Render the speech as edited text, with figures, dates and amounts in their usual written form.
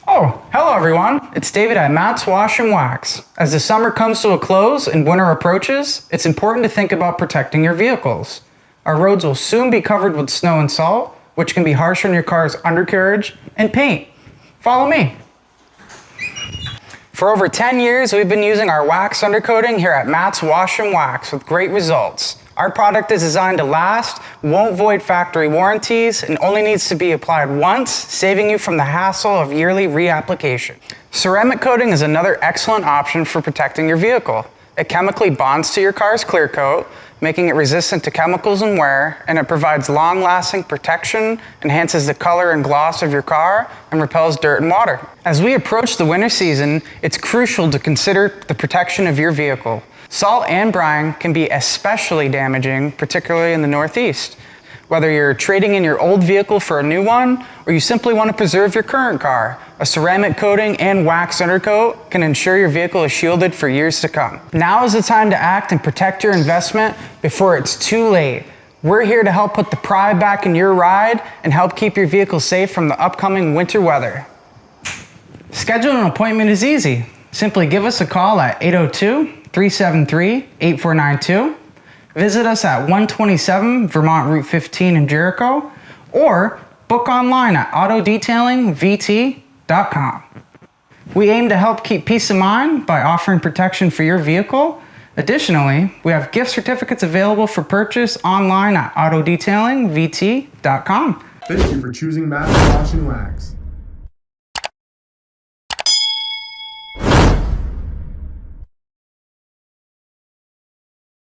Oh, hello everyone. It's David at Matt's Wash and Wax. As the summer comes to a close and winter approaches, it's important to think about protecting your vehicles. Our roads will soon be covered with snow and salt, which can be harsh on your car's undercarriage and paint. Follow me. For over 10 years, we've been using our wax undercoating here at Matt's Wash and Wax with great results. Our product is designed to last, won't void factory warranties, and only needs to be applied once, saving you from the hassle of yearly reapplication. Ceramic coating is another excellent option for protecting your vehicle. It chemically bonds to your car's clear coat, making it resistant to chemicals and wear, and it provides long-lasting protection, enhances the color and gloss of your car, and repels dirt and water. As we approach the winter season, it's crucial to consider the protection of your vehicle. Salt and brine can be especially damaging, particularly in the Northeast. Whether you're trading in your old vehicle for a new one, or you simply want to preserve your current car, a ceramic coating and wax undercoat can ensure your vehicle is shielded for years to come. Now is the time to act and protect your investment before it's too late. We're here to help put the pride back in your ride and help keep your vehicle safe from the upcoming winter weather. Scheduling an appointment is easy. Simply give us a call at 802-373-8492. Visit us at 127 Vermont Route 15 in Jericho, or book online at autodetailingvt.com. We aim to help keep peace of mind by offering protection for your vehicle. Additionally, we have gift certificates available for purchase online at autodetailingvt.com. Thank you for choosing Matt's Wash and Wax.